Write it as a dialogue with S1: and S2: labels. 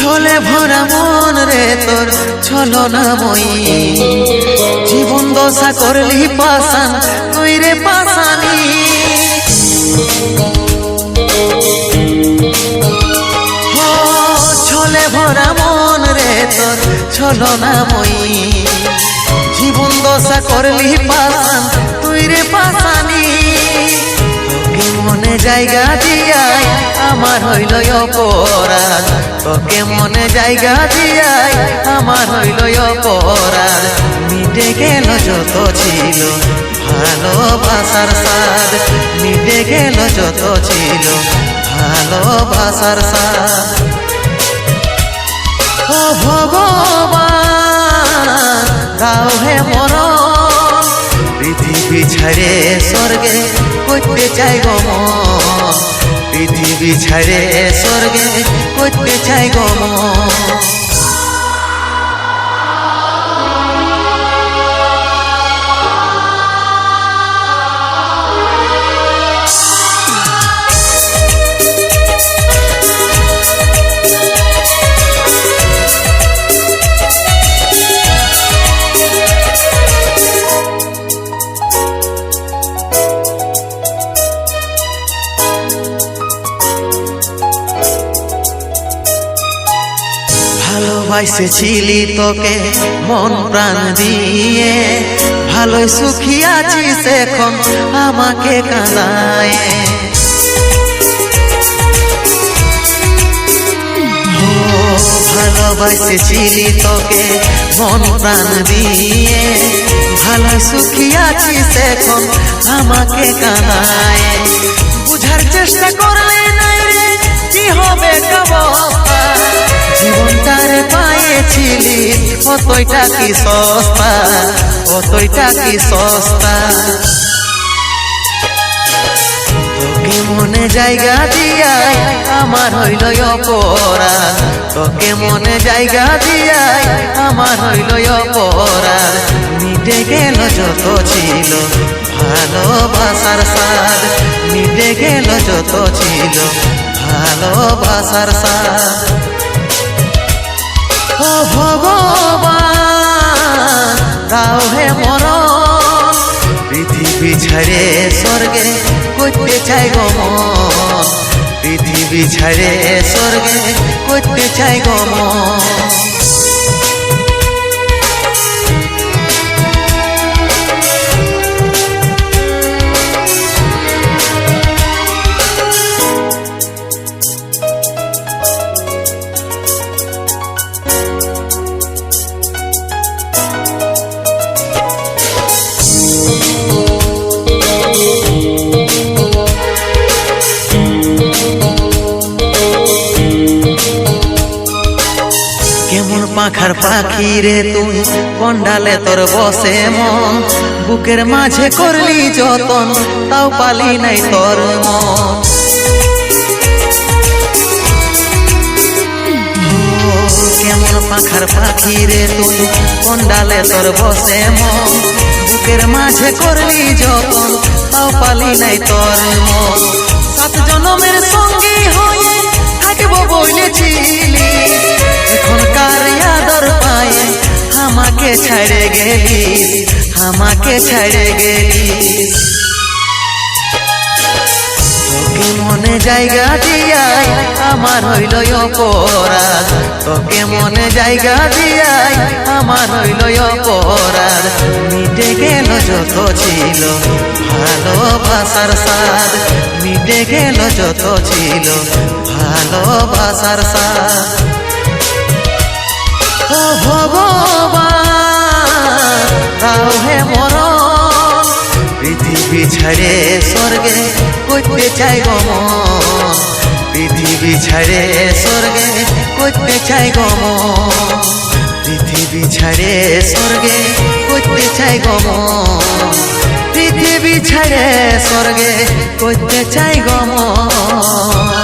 S1: ছলে ভরা মন রে তোর ছলনাময়ী, জীবন দশা করলি পাশান তুই রে পাশানি। ছলে ভরা মন রে তোর ছলনাময়ী, জীবন দশা করলি পাশান তুই রে পাশানি। তোকে মনে জায়গা দিয়াই আমার হইল অপরাধ, তোকে মনে জায়গা দিয়াই আমার হইল অপরাধ। মিটে গেল যত ছিল ভালোবাসার স্বাদ, মিটে গেল যত ছিল ভালোবাসার স্বাদ। ও ভগবান দাও হে মরণ, পৃথিবী ছাড়ে স্বর্গে করতে চাই গো মন, পৃথিবী ছাড়ে স্বর্গে করতে চাই গো মন। ভালোবাসেছিলি তোকে মন প্রাণ দিয়ে, ভালোই সুখী আছিস এখন আমাকে কাঁদায়। ভালোবাসেছিলি তোকে মন প্রাণ দিয়ে, ভালোই সুখী আছিস এখন আমাকে কাঁদায়। বুঝার চেষ্টা করলে নাই রে কি হবে কবস্তা, জীবনটারে পাইছিলি কতইটা কি সস্তা, কতইটা কি সস্তা। তোকে মনে জায়গা দিয়াই আমার হইল অপরাধ, তোকে মনে জায়গা দিয়াই আমার হইল অপরাধ। মিটে গেল যত ছিল ভালোবাসার স্বাদ, মিটে গেল যত ছিল ভালোবাসার স্বাদ। ও ভগবান দাও হে মরণ, পৃথিবী ছাড়ে স্বর্গে করতে চাই গো মন, পৃথিবী ছাড়ে স্বর্গে করতে চাই গো মন। কেমন পাখার পাখি রে তুই কন্ডালে তোর বসে মন, বুকের মাঝে করলি যতন তাও পালি নাই তোর মন। কেমন পাখার পাখি রে তুই কন্ডালে তোর বসে মন, বুকের মাঝে করলি যতন তাও পালি নাই তোর মন। 7 জনমের সঙ্গী হয়ে থাকবো বলেছিলি, এখনকার আদর পায়ে আমাকে ছেড়ে গেলি, আমাকে ছেড়ে গেলি। তোকে মনে জায়গা দিয়াই আমার হইল অপরাধ, তোকে মনে জায়গা দিয়াই আমার হইল অপরাধ। মিটে গেল যত ছিল ভালোবাসার স্বাদ, মিটে গেল যত ছিল ভালোবাসার স্বাদ। ও ভগবান দাও হে মরণ, পৃথিবী ছাড়ে স্বর্গে করতে চাই গো মন, পৃথিবী ছাড়ে স্বর্গে করতে চাই গো মন, পৃথিবী ছাড়ে স্বর্গে করতে চাই গো মন, পৃথিবী ছাড়ে স্বর্গে করতে চাই গো মন।